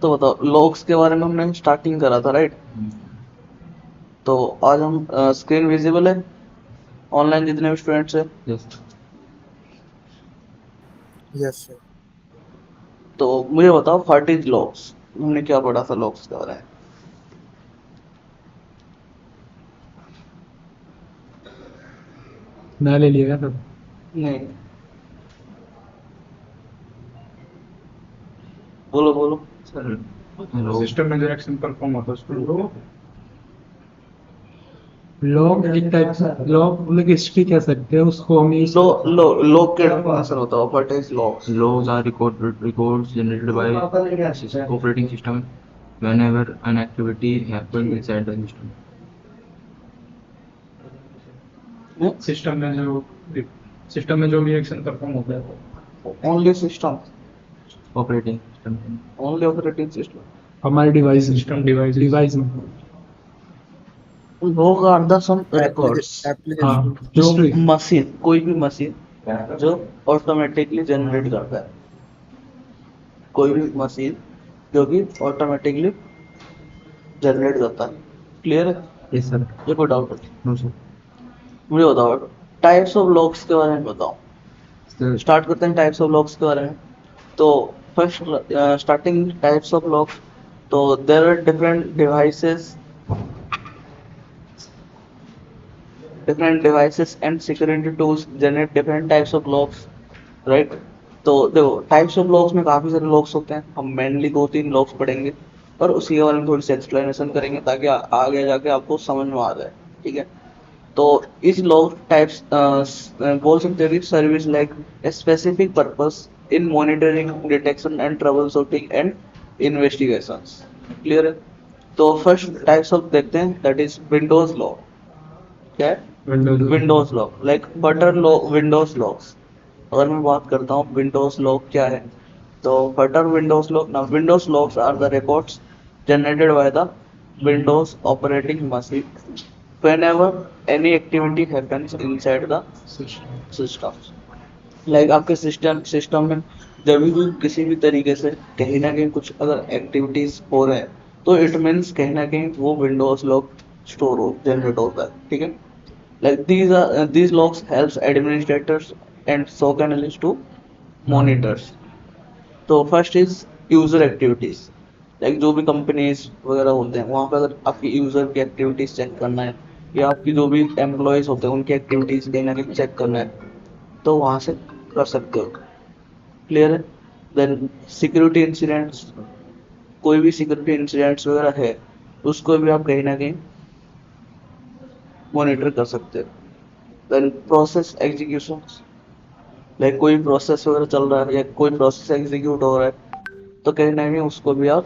तो बताओ, लॉग्स के बारे में हमने स्टार्टिंग करा था, राइट? तो आज हम स्क्रीन विजिबल है ऑनलाइन जितने भी स्टूडेंट्स है। यस। Yes sir. तो मुझे बताओ, व्हाट इज लॉग्स? हमने क्या पढ़ा था लॉग्स के बारे में? मैं ले लिया था। नहीं, बोलो बोलो। सर सिस्टम में जो एक्शन परफॉर्म होता है उसको लॉग एक टाइप से लॉग मतलब हिस्ट्री कह सकते हैं उसको हम यूज लो लो लॉग के आंसर बताओ, what is logs? Logs are records generated by operating system whenever an activity happens inside the system. System में जो भी एक्शन परफॉर्म होता है only system, operating system only operating system. हमारे डिवाइस सिस्टम डिवाइस में log are the some records, हाँ जो history machine, कोई भी मशीन जो ऑटोमेटिकली जनरेट करता है, कोई भी मशीन जो कि ऑटोमेटिकली जनरेट करता है। क्लियर है? यस सर ये कोई डाउट है? नो सर मुझे बताओ, टाइप्स ऑफ लॉग्स के बारे में बताओ। स्टार्ट करते हैं टाइप्स ऑफ लॉग्स के बारे में। तो first, starting types of logs. तो there are different devices and security tools generate different types of logs, right? तो देखो, टाइप्स ऑफ लॉग्स में काफी सारे लॉग्स होते हैं, हम मेनली दो तीन लॉग्स पढ़ेंगे और उसी के बारे में थोड़ी सी एक्सप्लेनेशन करेंगे ताकि आगे जाके आपको समझ में आ जाए। ठीक है? तो इस लॉग टाइप्स बोल सकते हैं service like specific purpose in monitoring, detection and trouble shooting and investigations. Clear है? तो फर्स्ट टाइप्स ऑफ देखते हैं, दैट इज विंडोज लॉग। क्या है? Windows Windows log, like butter log, Windows logs. अगर मैं बात करता हूँ विंडोज लॉग क्या है, तो बटर विंडोज लॉग ना, Windows logs are the records generated by the Windows operating machine whenever any activity happens inside the system। Like आपके सिस्टम में जब भी किसी भी तरीके से कहीं ना कहीं कुछ अगर एक्टिविटीज हो रहे हैं, तो इट मीन्स कहीं ना कहीं वो विंडोज लॉग स्टोर हो, जनरेट होता है। ठीक है? like these logs helps administrators and SOC analysts to monitors। तो first is user activities, like जो भी कंपनीज वगैरह होते हैं वहाँ पे अगर आपकी यूजर की एक्टिविटीज चेक करना है या आपकी जो भी एम्प्लॉयज होते हैं उनकी एक्टिविटीज कहीं ना कहीं चेक करना है, तो वहाँ से कर सकते हो। क्लियर है? देन सिक्योरिटी इंसिडेंट्स, कोई भी सिक्योरिटी इंसिडेंट्स वगैरह है उसको भी आप कहीं ना कहीं मॉनिटर कर सकते हो। देन प्रोसेस एग्जीक्यूशन, लाइक कोई प्रोसेस वगैरह चल रहा है या कोई प्रोसेस एग्जीक्यूट हो रहा है, तो कहीं ना कहीं उसको भी आप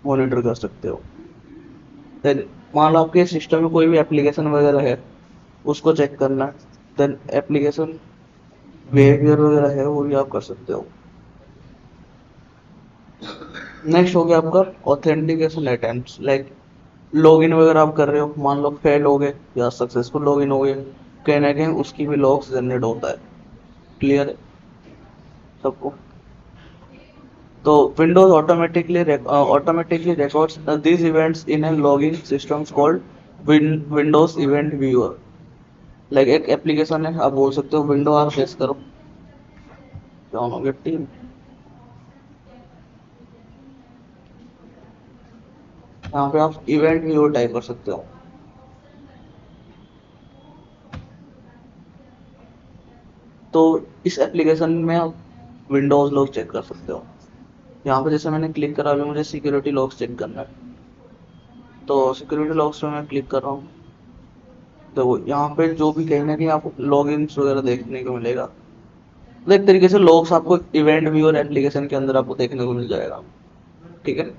मॉनिटर कर सकते हो। देन मान लो आपके सिस्टम में कोई भी एप्लीकेशन वगैरह है, उसको चेक करना है, देन एप्लीकेशन बिहेवियर वगैरह है वो भी आप कर सकते हो। नेक्स्ट हो गया आपका ऑथेंटिकेशन अटेम्प्ट्स, लाइक लॉगिन वगैरह आप कर रहे हो, मान लो फेल हो गए या सक्सेसफुल लॉगिन हो गए, कहीं ना कहीं उसकी भी लॉग्स जनरेट होता है। क्लियर है सबको? तो Windows automatically records these events in a logging system called Windows event viewer. Like एक एप्लीकेशन है, आप बोल सकते हो विंडो आप फेस करो, क्या हो गया टीम, यहाँ पे आप इवेंट व्यूअर टाइप कर सकते हो। तो इस एप्लीकेशन में आप विंडोज लॉग चेक कर सकते हो। यहाँ पे जैसे मैंने क्लिक करा, अभी मुझे सिक्योरिटी लॉग्स चेक करना है, तो सिक्योरिटी लॉग्स में मैं क्लिक कर रहा हूँ। तो यहाँ पे जो भी कहीं ना कहीं आपको लॉगिन्स वगैरह देखने को मिलेगा, तो एक तरीके से लॉग्स आपको इवेंट व्यूअर एप्लीकेशन के अंदर आपको देखने को मिल जाएगा। ठीक है?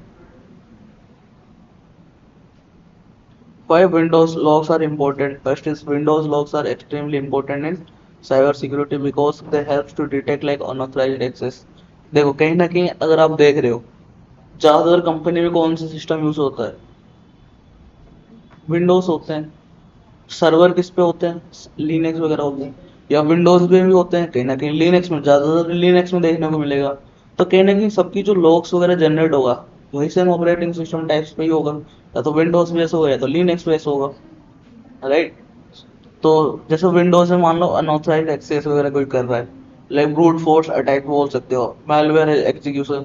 Why Windows logs are important? First is Windows logs are extremely important in cyber security because they help to detect like unauthorized access। देखो कहीं ना कहीं अगर आप देख रहे हो, ज्यादातर कंपनी में कौन सा सिस्टम यूज होता है? विंडोज होते हैं। सर्वर किस पे होते हैं? लिनक्स वगैरह होते हैं, या विंडोज पे भी होते हैं, कहीं ना कहीं लिनक्स में, ज्यादातर लिनक्स में देखने को मिलेगा। तो कहीं ना कहीं सबकी जो लॉग्स वगैरह जनरेट होगा वही सेम ऑपरेटिंग सिस्टम टाइप्स पे ही होगा, या तो विंडोज बेस होगा या तो लिनक्स बेस होगा, राइट। तो जैसे विंडोज में मान लो अनऑथराइज्ड एक्सेस वगैरह कोई कर रहा है, लाइक ब्रूट फोर्स अटैक बोल सकते हो, malware execution,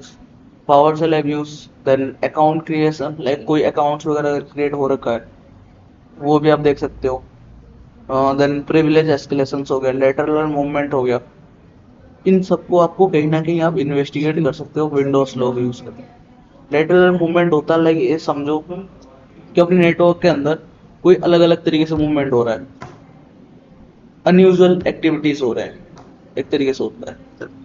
PowerShell abuse, then account creation, like कोई अकाउंट्स वगैरह क्रिएट हो रखा है वो भी आप देख सकते हो। देन प्रिविलेज एस्केलेशन हो गया, लेटरल मूवमेंट हो गया, इन सबको आपको कहीं ना कहीं आप इन्वेस्टिगेट कर सकते हो विंडोज लॉग यूज करके। लेटरल मूवमेंट होता है लाइक ये समझो कि अपने नेटवर्क के अंदर कोई अलग अलग तरीके से मूवमेंट हो रहा है, अनयूजुअल एक्टिविटीज हो रहे हैं, एक तरीके से होता है।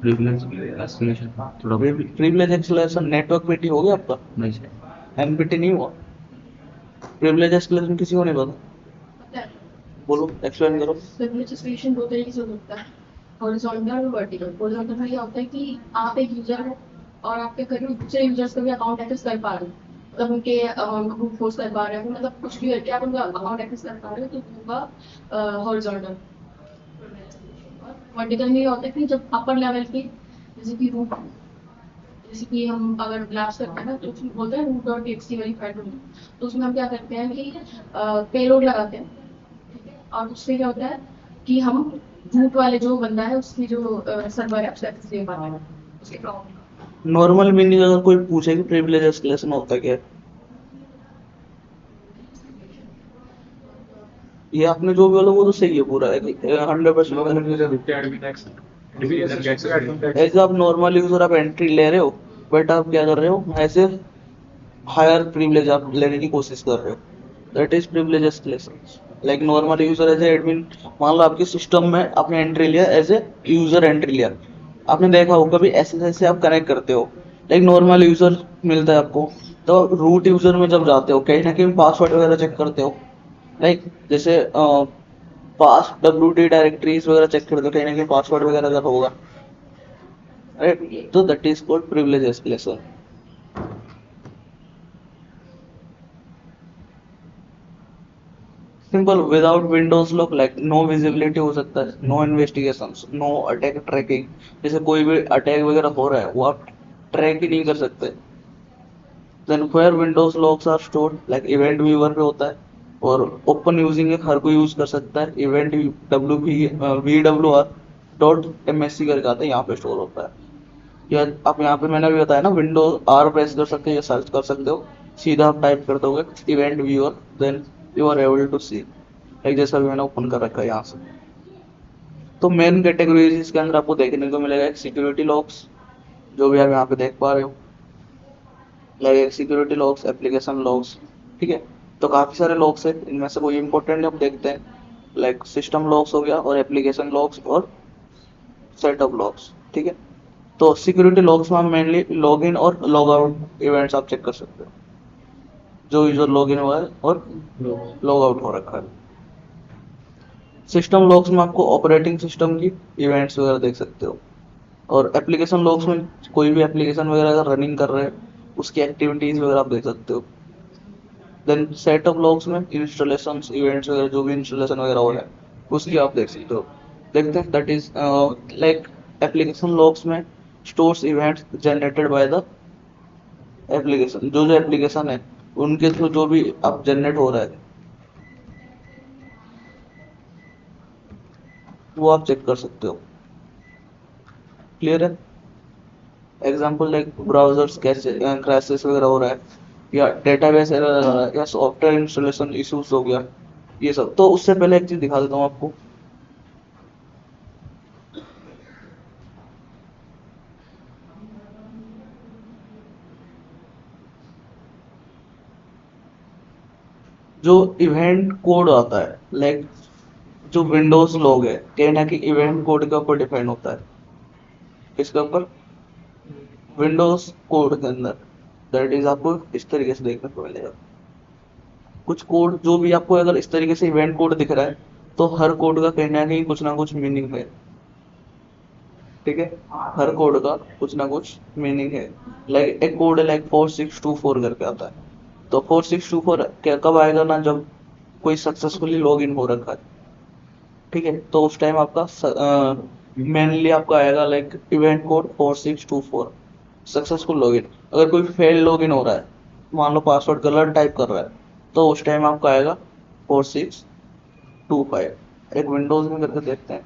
प्रिविलेज एस्केलेशन थोड़ा प्रिविलेज एक्सेलेरेशन नेटवर्क पीटी हो गया आपका, नहीं सर। एमपीटी नहीं हुआ। प्रिविलेज एक्सेलेरेशन किसी को नहीं पता, बोलो एक्सप्लेन करो। सिग्निफिकेशन दो तरीके से होता है, हॉरिजॉन्टल और वर्टिकल। हॉरिजॉन्टल में ये होता है कि आप एक यूजर हो और आपके करीब दूसरे यूजर्स का भी अकाउंट एक्सेस कर पा रहे हो, मतलब उनके ग्रुप फोर्स कर पा रहे हो, मतलब कुछ भी करके आप उनका अकाउंट एक्सेस कर पा रहे हो, तो होगा हॉरिजॉन्टल। वर्टिकल में ये होता है कि जब अपर लेवल की, जैसे कि रूट, जैसे कि हम अगर ब्लास्ट करते हैं ना तो उसमें बोलते हैं रूट डॉट टीएक्सटी वाली फाइल होगी, तो उसमें हम क्या करते हैं कि पेलोड लगाते हैं, और उससे क्या होता है कि हम रूट वाले जो बंदा है उसकी जो सर्वर है उससे एक्सेस ले पाते हैं उसके अकाउंट का। नॉर्मल मीनिंग अगर कोई पूछे कि प्रिविलेज एस्केलेशन होता क्या है, ये आपने जो भी बोला वो तो सही है पूरा 100%। ऐसे आप नॉर्मल यूजर आप एंट्री ले रहे हो, बट आप क्या कर रहे हो ऐसे हायर प्रिविलेज आप लेने की कोशिश कर रहे हो, that is privilege escalation. Like normal user as admin, मान लो आपके सिस्टम में आपने एंट्री लिया, एज ए यूजर एंट्री लिया, आपने देखा होगा कभी ऐसे ऐसे आप कनेक्ट करते हो, लाइक नॉर्मल यूजर मिलता है आपको, तो रूट यूजर में जब जाते हो कहीं ना कहीं पासवर्ड वगैरह चेक करते हो, लाइक जैसे पास WD डायरेक्टरीज वगैरह चेक करते हो, कहीं ना कहीं पासवर्ड वगैरह अगर होगा, राइट, तो that is called privilege escalation. Simple, without Windows log like no visibility हो सकता है, no investigations, no attack tracking, जैसे कोई भी अटैक वगैरह हो रहा है वो आप ट्रैक ही नहीं कर सकते। Then where Windows logs are stored like event viewer पे होता है, और ओपन यूजिंग है, हर कोई यूज कर सकता है। इवेंट VWR.MSC करके आता है, यहाँ पे स्टोर होता है। या आप यहाँ पे मैंने भी बताया ना, विंडो R प्रेस कर सकते हो या सर्च कर सकते हो, सीधा आप टाइप कर दोगे event viewer, then you are able to see, like जैसा भी मैंने ओपन कर रखा है यहाँ से। तो मेन कैटेगरीज इसके अंदर आपको देखने को मिलेगा, एक सिक्योरिटी लॉक्स जो भी आप यहाँ पे देख पा रहे हो, like security locks, application locks, ठीक है। तो काफी सारे लॉक्स है, इनमें से कोई इंपॉर्टेंट हम देखते हैं, लाइक सिस्टम लॉक्स हो गया और एप्लीकेशन लॉक्स और सेटअप लॉक्स, ठीक है। तो सिक्योरिटी लॉग्स में मेनली लॉगिन और लॉग आउट इवेंट्स आप चेक कर सकते हो, जो यूजर लॉगिन हुआ है और लॉग आउट हो रखा है। सिस्टम लॉग्स में आपको ऑपरेटिंग सिस्टम की इवेंट्स वगैरह देख सकते हो, और एप्लीकेशन लॉग्स में कोई भी एप्लीकेशन वगैरह अगर रनिंग कर रहे हैं उसकी एक्टिविटीज वगैरह आप देख सकते हो। देन सेटअप लॉग्स में इंस्टॉलेशन इवेंट्स वगैरह जो भी इंस्टॉलेशन वगैरह हो रहा है उसकी आप देख सकते हो। देखते हैं that is like application logs में stores events generated by the application, जो जो एप्लीकेशन है उनके थ्रू जो भी अब जनरेट हो रहा है वो आप चेक कर सकते हो। क्लियर है? एग्जाम्पल लाइक ब्राउजर्स कैसे क्रैशेस वगैरह हो रहा है, या डेटाबेस एरर आ रहा है, या सॉफ्टवेयर इंस्टॉलेशन इश्यूज हो गया, ये सब। तो उससे पहले एक चीज दिखा देता हूँ आपको, जो इवेंट कोड आता है, लाइक जो विंडोज लॉग है कहीं ना कहीं इवेंट कोड के ऊपर डिपेंड होता है। किसके ऊपर? विंडोज कोड के अंदर। दैट इज आपको इस तरीके से देखने को मिलेगा, कुछ कोड जो भी आपको अगर इस तरीके से इवेंट कोड दिख रहा है तो हर कोड का कहीं ना कुछ मीनिंग है, ठीक है। हर कोड का कुछ ना कुछ मीनिंग है। लाइक एक कोड है लाइक 4624 करके आता है, तो 4624 कब आएगा ना, जब कोई सक्सेसफुली लॉग इन हो रखा है, ठीक है, तो उस टाइम आपका मेनली आपका आएगा like event code 4624। Successful login. अगर कोई फेल लॉगिन हो रहा है, मान लो पासवर्ड गलत टाइप कर रहा है, तो उस टाइम आपका आएगा 4625। एक विंडोज में करके देखते हैं।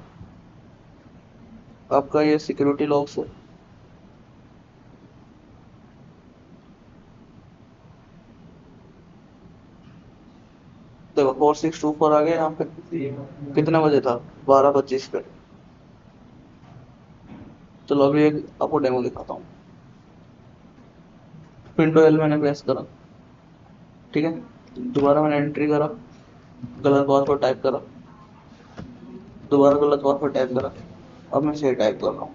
आपका ये सिक्योरिटी लॉग्स है। देखो 4624 आ गया यहाँ पे। कितने बजे था? 12:25 पे। चलो अभी एक आपको डेमो दिखाता हूँ। विंडो एल मैंने प्रेस करा, ठीक है। दोबारा मैंने एंट्री करा, गलत पासवर्ड टाइप करा, दोबारा गलत पासवर्ड टाइप करा। अब मैं सही टाइप कर रहा हूँ,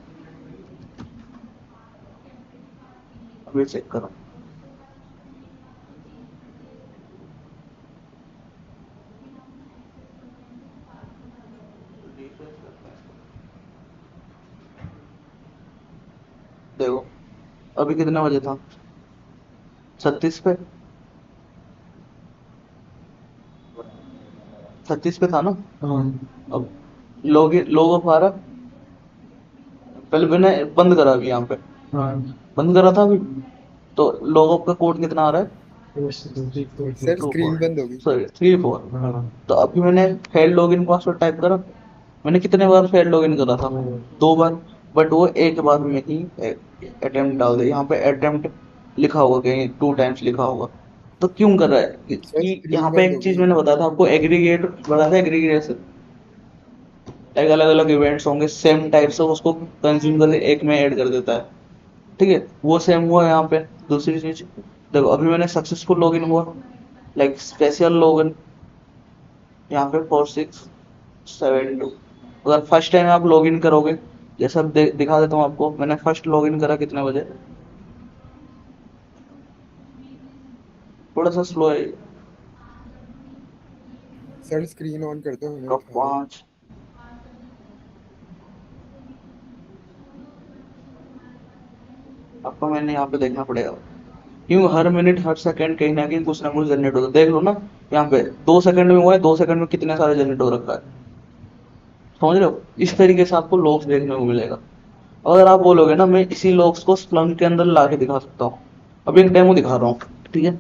अभी चेक करो। देखो अभी कितने बजे था? 36 पे, 36 पे था ना। अब लॉग ऑफ आ रहा। पहले मैंने बंद करा अभी यहाँ पे, बंद करा था अभी। तो लॉग ऑफ का कोड कितना आ रहा है? सर टू स्क्रीन फोर बंद होगी। सॉरी 3 4। तो अभी मैंने फेल लॉगिन पासवर्ड टाइप करा। मैंने कितने बार फेल लॉगिन करा था? 2 बार। बट वो एक बार में ही अटेम्प्ट डाल दे। यहाँ पे अटेम्प्ट लिखा होगा, कहीं 2 टाइम्स लिखा होगा। तो क्यों कर रहा है सर कि स्क्रीन यहाँ पे बंद एक हो चीज गई। मैंने बताया था आपको, एग्रीगेट बताया था, एग्रीगेशन। एक अलग अलग इवेंट्स होंगे सेम टाइप से, उसको कंज्यूम कर एक में ऐड कर देता है, ठीक है। वो सेम हुआ यहाँ पे। दूसरी चीज देखो, अभी मैंने सक्सेसफुल लॉगिन हुआ, लाइक स्पेशल लॉगिन यहाँ पे 4672। अगर फर्स्ट टाइम आप लॉगिन करोगे, जैसा दिखा देता हूँ आपको। मैंने फर्स्ट लॉगिन करा कितने बजे, थोड़ा सा स्लो है ये। सर स्क्रीन ऑन कर दो, हमें कब दिखा दो। 5 आपको मैंने यहाँ पे देखना पड़ेगा, क्यों हर मिनट हर सेकंड कहीं ना कुछ जनरेट होता है। देख लो ना, यहाँ पे 2 सेकंड में हुआ है, 2 सेकंड में कितने सारे जनरेट हो रखा है। समझ रहे हो? इस तरीके से आपको लॉग्स देखने को मिलेगा। अगर आप बोलोगे ना, मैं इसी लॉग्स को स्प्लंक के अंदर ला के दिखा सकता हूँ। अभी एक डेमो दिखा रहा हूँ, ठीक है।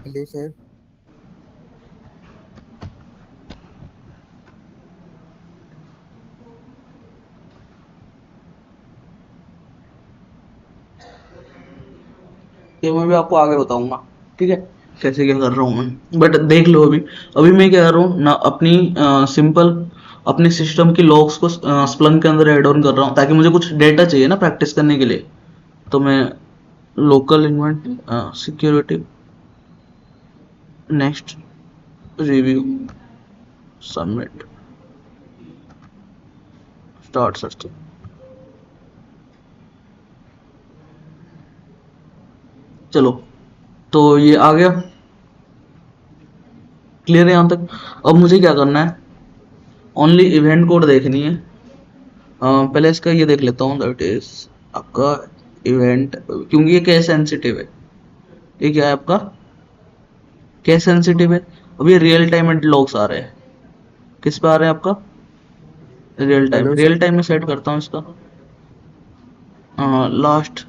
Hello sir. ये मैं भी आपको आगे बताऊंगा, ठीक है, कैसे क्या कर रहा हूँ मैं। बट देख लो अभी, अभी मैं क्या कर रहा हूँ ना, अपनी सिंपल अपने सिस्टम की लॉग्स को स्प्लंक के अंदर ऐड ऑन कर रहा हूँ, ताकि मुझे कुछ डेटा चाहिए ना प्रैक्टिस करने के लिए। तो मैं local invent security next review submit start system. चलो, तो ये आ गया, क्लियर है यहाँ तक। अब मुझे क्या करना है, ओनली इवेंट कोड देखनी है। पहले इसका ये देख लेता हूँ, दैट इज आपका इवेंट, क्योंकि ये केस सेंसिटिव है। ये क्या है आपका, केस सेंसिटिव है। अब ये रियल टाइम लॉग्स आ रहे हैं, किस पे आ रहे हैं आपका? Real time. Hello real sir. Time में सेट करता हूँ इसका last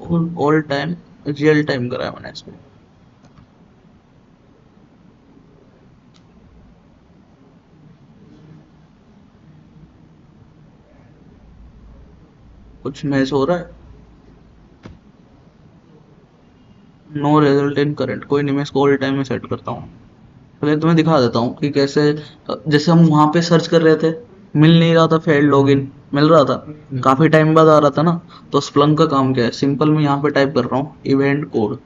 all time, real time करा है मैंने इसमें। कुछ मैच हो रहा है? नो रिजल्ट इन करंट, कोई नहीं, मैं इसको ऑल टाइम में सेट करता हूँ। पहले तुम्हें दिखा देता हूँ कि कैसे। जैसे हम वहां पे सर्च कर रहे थे, मिल नहीं रहा था फेल्ड लॉगिन, मिल रहा था काफी टाइम बाद आ रहा था ना। तो स्प्लंक का काम क्या है, सिंपल मैं यहाँ पे टाइप कर रहा हूँ इवेंट कोड।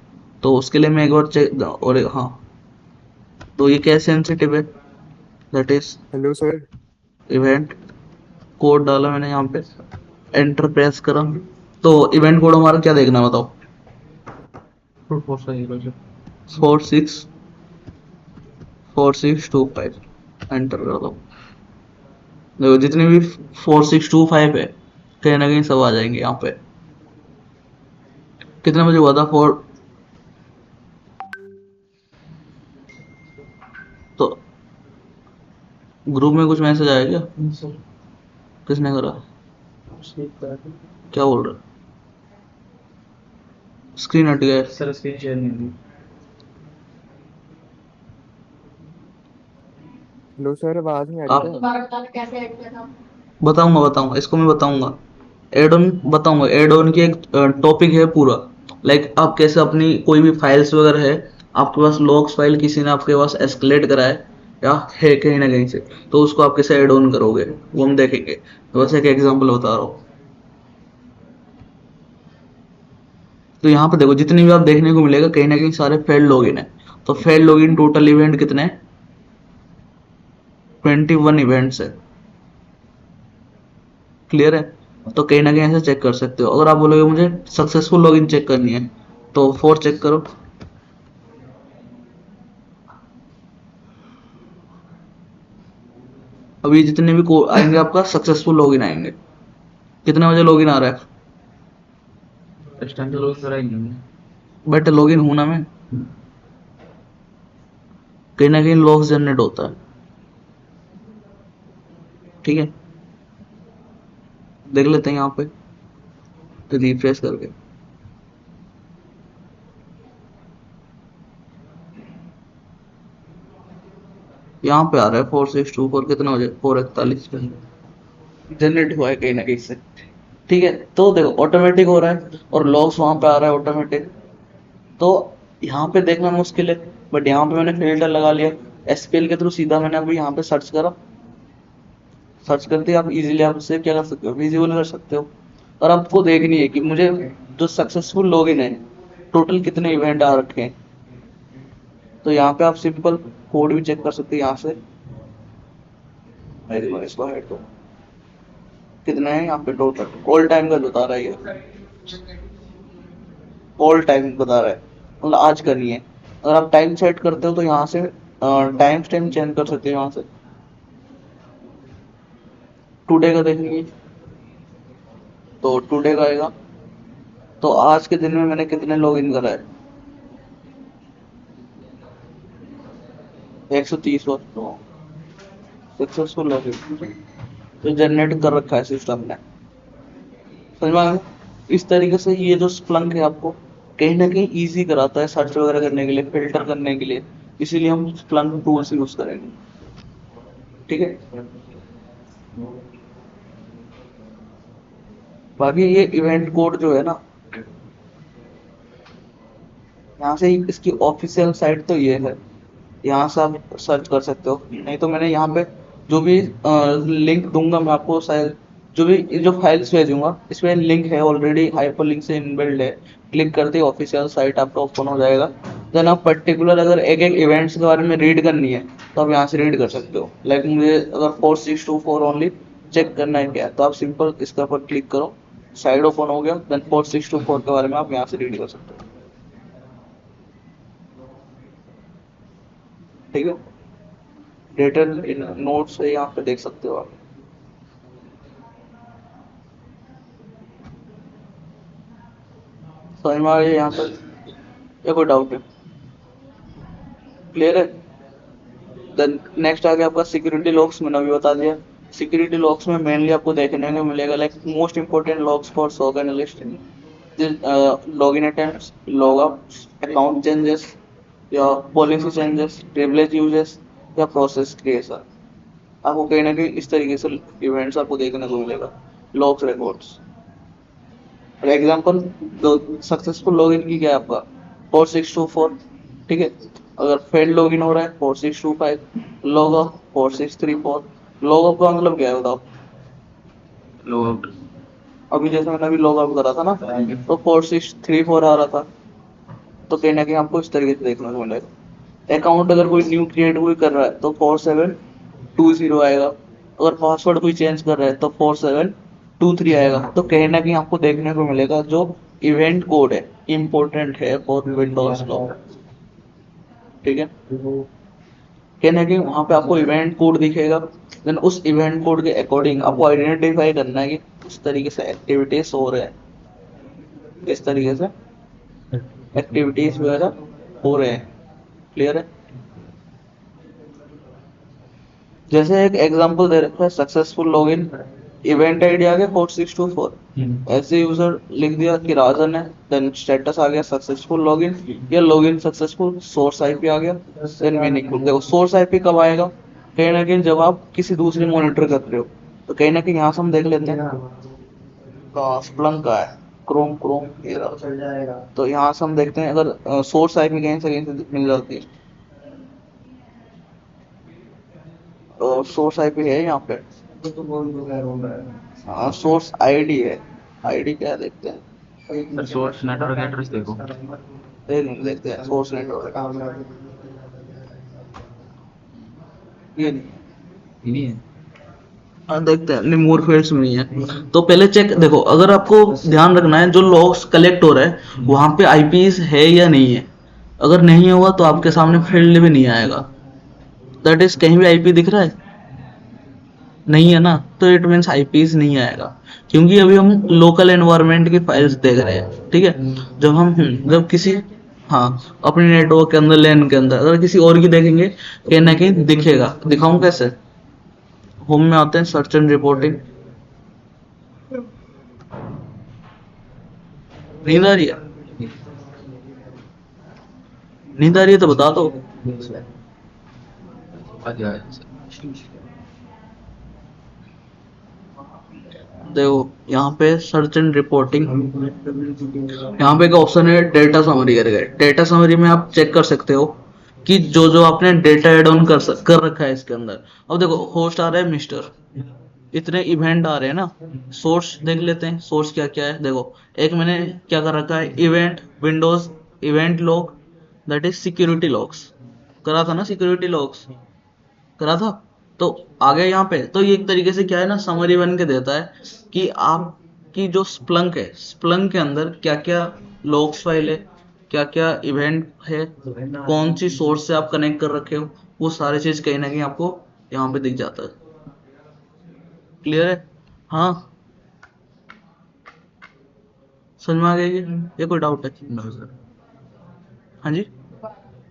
तो उसके लिए मैं एक बार चेक, और हाँ, तो ये क्या सेंसिटिव है, that is hello sir. Event code डाला मैंने यहाँ पे, एंटर प्रेस करा। तो इवेंट कोड हमारा क्या देखना है बताओ? 464625 एंटर कर दो। देखो जितने भी 4625 है, कहीं ना कहीं सब आ जाएंगे यहाँ पे। कितने बजे हुआ था? तो ग्रुप में कुछ मैसेज आया क्या? किसने करा? क्या बोल रहा? स्क्रीन हट गया है। सर स्क्रीन शेयर नहीं हुई। हेलो सर, आवाज नहीं आ रही आप क्या? दोबारा बताना कैसे ऐड किया था। बताऊंगा इसको मैं बताऊंगा। एड ऑन बताऊंगा। एड ऑन की एक टॉपिक है पूरा। लाइक आप कैसे अपनी कोई भी फाइल्स वगैरह है, आपके पास लॉग्स फाइल किसी ने आपके पास एस्केलेट करा है या है कहीं ना कहीं से, तो उसको आप कैसे ऐड ऑन करोगे वो हम देखेंगे। तो बस एक एग्जांपल बता रहा हूँ। तो यहाँ पे देखो जितनी भी आप देखने को मिलेगा कहीं ना कहीं सारे फेल्ड लॉगिन है। तो फेल्ड लॉगिन टोटल इवेंट कितने हैं? 21 इवेंट्स है। क्लियर है? तो कहीं ना कहीं ऐसे चेक कर सकते हो। अगर आप बोलोगे मुझे सक्सेसफुल लॉगिन चेक करनी है तो 4 चेक करो। अभी जितने भी आएंगे आपका सक्सेसफुल लॉगिन आएंगे। कितने बजे लॉगिन आ रहा है? इस टाइम तो लोग करा ही नहीं है। बट लॉगिन हूं ना मैं। कहीं ना कहीं लॉग्स जनरेट होता है। ठीक है, देख लेते हैं यहाँ पे तो रिफ्रेश करके। यहाँ पे आ रहा है 4624 कितना बजे 4:41 पे जनरेट हुआ है कहीं ना कहीं से। ठीक है, तो देखो ऑटोमेटिक हो रहा है और लॉग्स वहां पे आ रहा है ऑटोमेटिक। तो यहाँ पे देखना मुश्किल है, बट यहाँ पे मैंने फिल्टर लगा लिया। एसक्यूएल के थ्रू सीधा मैंने अभी यहाँ पे सर्च करा। सर्च करते ही आप इजीली आप उससे क्या कर सकते हो, विजिबल कर सकते हो। और आपको देखनी है कि मुझे जो सक्सेसफुल लॉगिन है टोटल कितने इवेंट आ रखे हैं। तो यहाँ पे आप सिंपल कोड भी चेक कर सकते हैं यहाँ से। मैं देखो इसको हेड को कितने हैं यहाँ पे टोटल ऑल टाइम का बता रहा है ये। ऑल टाइम बता रहा है, मतलब आज करनी है। अगर आप टाइम सेट करते हो तो यहाँ से टाइम स्टैम्प चेंज कर सकते हो यहाँ से। टुडे का देखेंगे तो टुडे का आएगा। तो आज के दिन में मैंने कितने लॉग इन करा है? 130 बार सक्सेसफुल लॉग इन तो जनरेट कर रखा है सिस्टम ने। समझ में आया? इस तरीके से ये जो स्प्लंक है आपको कहीं ना कहीं इजी कराता है सर्च वगैरह करने के लिए, फिल्टर करने के लिए। इसीलिए हम स्प्लंक टूल्स यूज करेंगे। ठीक है, बाकी ये इवेंट कोड जो है ना, यहाँ से इसकी ऑफिशियल साइट तो ये है। यहाँ से आप सर्च कर सकते हो, नहीं तो मैंने यहाँ पे जो भी लिंक दूंगा मैं आपको, शायद जो भी जो फाइल्स भेजूंगा इसमें लिंक है ऑलरेडी, हाइपर लिंक से इनबिल्ड है। क्लिक करते ही ऑफिशियल साइट आपका ओपन हो जाएगा। देन आप पर्टिकुलर अगर एक एक इवेंट्स के बारे में रीड करनी है तो आप यहाँ से रीड कर सकते हो। लाइक मुझे अगर 4624 ओनली चेक करना है क्या, तो आप सिंपल इसके ऊपर क्लिक करो, साइड ओपन हो गया। देन 4624 के बारे में आप यहाँ से रीड कर सकते हो। ठीक है, डिटेल इन नोट्स है यहाँ पे देख सकते हो आप। समझ में आ गया यहाँ पर या कोई डाउट है? क्लियर है? देन नेक्स्ट आ गया आपका सिक्योरिटी लॉग्स। मैंने अभी बता दिया। सिक्योरिटी लॉग्स में मेनली आपको देखने को मिलेगा like most important logs for SOC analyst, login attempts, log outs, account changes या पॉलिसी चेंजेस, प्रिविलेज यूजेस या प्रोसेस क्रिएशन। आपको कहीं ना कहीं इस तरीके से इवेंट्स आपको देखने को मिलेगा, logs records. For example successful login की क्या है आपका 4624। ठीक है, अगर फेल्ड लॉगिन हो रहा है 4625, लॉग आउट 4634। लॉग आउट का मतलब क्या है बताओ? Log out. अभी जैसे मैंने अभी लॉग आउट करा था ना तो 4634 आ रहा था। तो कहीं ना कहीं आपको इस तरीके से देखने को मिलेगा। अकाउंट अगर कोई न्यू क्रिएट कोई कर रहा है तो 4720 आएगा। अगर पासवर्ड कोई चेंज कर रहा है तो 4723 आएगा। तो कहीं ना कहीं आपको देखने को मिलेगा जो इवेंट कोड है इम्पोर्टेंट है फॉर विंडोज लॉग। ठीक है, कहीं ना कहीं वहां पे आपको इवेंट कोड दिखेगा। देन उस इवेंट कोड के अकॉर्डिंग आपको आइडेंटिफाई करना है कि किस तरीके से एक्टिविटीज हो रहे हैं, किस तरीके से एक्टिविटीज वगैरह हो रहे हैं। क्लियर है? जैसे एक एग्जांपल दे रखा है सक्सेसफुल लॉगिन, इवेंट आईडी आ गया 4624, ऐसे यूजर लिख दिया कि राजन है, देन स्टेटस आ गया सक्सेसफुल लॉगिन या लॉगिन सक्सेसफुल, सोर्स आईपी आ गया, देन मीनिंगफुल। देखो सोर्स आईपी कब आएगा, कहीं ना कहीं जब आप किसी दूसरे मॉनिटर कर रहे हो, तो कहीं ना कहीं यहाँ से हम देख लेते हैं स्प्लंक का है, क्रोम क्रोम ये रहा। तो यहाँ से हम देखते हैं अगर सोर्स आईपी कहीं से मिल जाती है, सोर्स आईपी है यहाँ पे, हाँ सोर्स आईडी है, आईडी क्या है देखते हैं, सर सोर्स नेटवर्क एड्रेस देखो। देखते हैं सोर्स नेटवर्क, ये नहीं है। ये नहीं है। हाँ देखते हैं, नहीं मोर फील्ड्स में नहीं है। तो पहले चेक देखो, अगर आपको ध्यान रखना है जो लॉग्स कलेक्ट हो रहा है वहां पे आईपीज है या नहीं है, अगर नहीं होगा तो आपके सामने फील्ड भी नहीं आएगा। दैट इज कहीं भी आईपी दिख रहा है, नहीं है ना, तो इट मीन्स आईपीज नहीं आएगा, क्योंकि अभी हम लोकल एनवायरनमेंट की फाइल्स देख रहे हैं। ठीक है, जब किसी, हाँ अपने नेटवर्क के अंदर लैन के अंदर अगर किसी और की देखेंगे कहीं ना कहीं दिखेगा। दिखाऊं कैसे, होम में आते हैं, सर्च एंड रिपोर्टिंग, नींद आ रही है, नींद आ रही है तो बता दो। आज आया है सर। देखो यहाँ पे सर्च एंड रिपोर्टिंग, यहाँ पे एक ऑप्शन है डेटा समरी करके, डेटा समरी में आप चेक कर सकते हो कि जो जो आपने डेटा एड ऑन कर रखा है इसके अंदर। अब देखो होस्ट आ रहा है मिस्टर, इतने इवेंट आ रहे हैं ना, सोर्स देख लेते हैं सोर्स क्या क्या है। देखो एक मैंने क्या कर रखा है, event Windows event log, that is security logs, करा था ना सिक्योरिटी लॉग्स, करा था। तो आगे यहाँ पे तो ये एक तरीके से क्या है ना, समरी बन के देता है कि आपकी जो स्प्लंक है, स्प्लंक के अंदर क्या क्या लॉग्स फाइल है, क्या क्या इवेंट है, कौन सी सोर्स से आप कनेक्ट कर रखे हो, वो सारी चीज कहीं ना कहीं आपको यहाँ पे दिख जाता है। क्लियर है, हाँ समझ में आ गई ये कोई डाउट है? No sir. हाँ जी,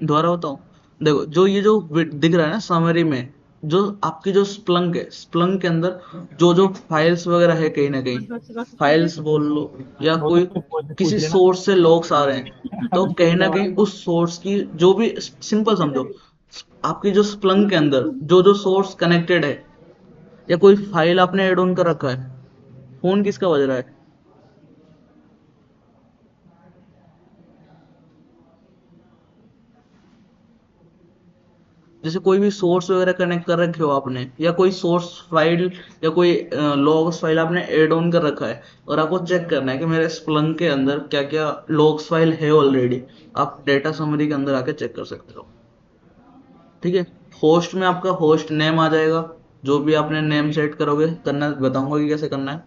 दोबारा बताओ। देखो जो ये जो दिख रहा है ना समरी में, जो आपकी जो स्प्लंक है, स्प्लंक के अंदर जो जो फाइल्स वगैरह है, कहीं ना कहीं फाइल्स बोल लो या कोई किसी सोर्स से लॉग्स आ रहे हैं, तो कहीं ना कहीं उस सोर्स की जो भी, सिंपल समझो, आपकी जो स्प्लंक के अंदर जो जो सोर्स कनेक्टेड है या कोई फाइल आपने एड ऑन कर रखा है, फोन किसका बज रहा है, जैसे कोई भी सोर्स वगैरह कनेक्ट कर रखे हो आपने, या कोई सोर्स फाइल या कोई लॉग्स फाइल आपने ऐड ऑन कर रखा है, और आपको चेक करना है कि मेरे स्प्लंक के अंदर क्या क्या लॉग्स फाइल है ऑलरेडी, आप डेटा समरी के अंदर आके चेक कर सकते हो। ठीक है, होस्ट में आपका होस्ट नेम आ जाएगा, जो भी आपने नेम सेट करोगे, करना बताऊंगा कि कैसे करना है।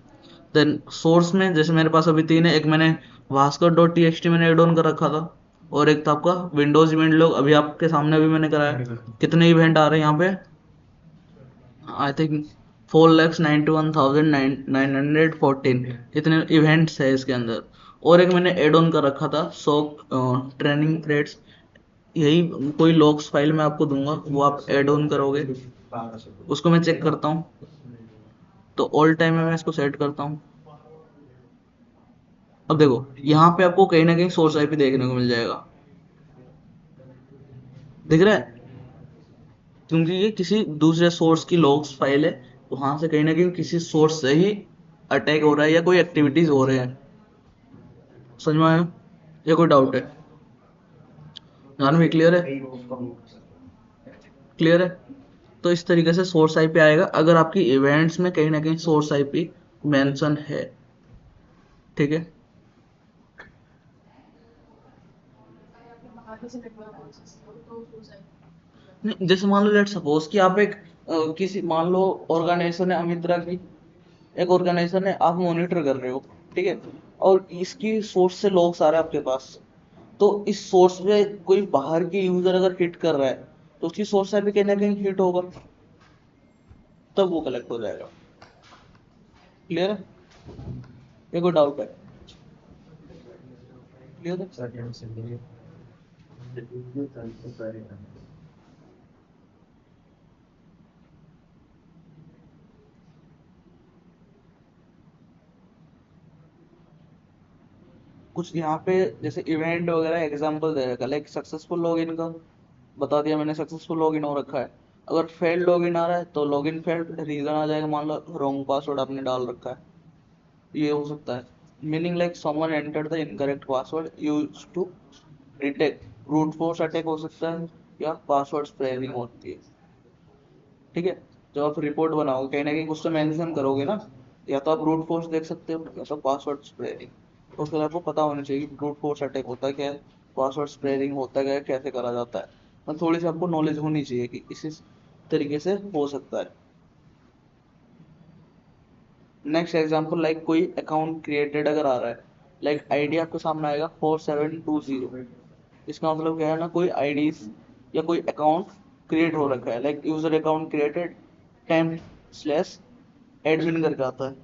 देन सोर्स में जैसे मेरे पास अभी तीन है, एक मैंने Bhaskar dot T x T मैंने एड ऑन कर रखा था, और एक था आपका विंडोज इवेंट लॉग, अभी आपके सामने अभी मैंने कराया। कितने इवेंट आ रहे हैं यहाँ पे, आई थिंक 4,91,914 इतने इवेंट्स है इसके अंदर। और एक मैंने एड ऑन कर रखा था सॉक ट्रेनिंग थ्रेड्स, यही कोई लॉग्स फाइल मैं आपको दूंगा, वो आप ऐड ऑन करोगे, उसको मैं चेक करता हूँ। तो ऑल टाइम में मैं इसको सेट करता हूँ। अब देखो यहाँ पे आपको कहीं ना कहीं सोर्स आईपी देखने को मिल जाएगा, दिख रहा है, क्योंकि ये किसी दूसरे सोर्स की लॉग्स फाइल है, तो वहां से कहीं ना कहीं किसी सोर्स से ही अटैक हो रहा है या कोई एक्टिविटीज हो रहे हैं। समझ में आया, या कोई डाउट है, ध्यान में क्लियर है, क्लियर है। तो इस तरीके से सोर्स आईपी आएगा अगर आपकी इवेंट्स में कहीं ना कहीं सोर्स आईपी मेंशन है। ठीक है, बाहर से नेटवर्क एक्सेस करो तो हो जाएगा। नहीं, जैसे मान लो लेट सपोज कि आप एक किसी मान लो ऑर्गेनाइजेशन है अमित्रा की, एक ऑर्गेनाइजेशन है, आप मॉनिटर कर रहे हो, ठीक है, और इसकी सोर्स से लॉग्स आ रहे हैं आपके पास, तो इस सोर्स पे कोई बाहर की यूजर अगर हिट कर रहा है, तो उसकी सोर्स से भी कहीं ना कहीं हिट होगा, तब वो कलेक्ट हो जाएगा। क्लियर है, ये कोई डाउट है, क्लियर है? कुछ यहाँ पे जैसे इवेंट वगैरह एग्जांपल दे रखा है, लाइक सक्सेसफुल लॉगिन का बता दिया मैंने, सक्सेसफुल लॉगिन हो रखा है। अगर फेल्ड लॉगिन आ रहा है तो लॉगिन फेल्ड, रीजन आ जाएगा मान लो रॉन्ग पासवर्ड आपने डाल रखा है, ये हो सकता है। Meaning like someone entered the incorrect password used to detect, brute force attack हो सकता है या पासवर्ड स्प्रेडिंग होती है। ठीक है, जब आप रिपोर्ट बनाओगे कहीं ना कहीं कुछ तो मेंशन करोगे ना, या तो आप ब्रूट फोर्स देख सकते हो या तो पासवर्ड स्प्रेडिंग। तो उसके लिए आपको पता होना चाहिए कि ब्रूट फोर्स अटैक होता है क्या है, पासवर्ड स्प्रेडिंग होता है क्या है, कैसे करा जाता है। तो थोड़ी सी आपको नॉलेज होनी चाहिए कि इस तरीके से हो सकता है। नेक्स्ट एग्जांपल, लाइक कोई अकाउंट क्रिएटेड अगर आ रहा है, लाइक आईडी आपके सामने आएगा 4720, इसका मतलब क्या है ना, कोई आईडीज या कोई अकाउंट क्रिएट हो रखा है, like user account created /admin करके आता है।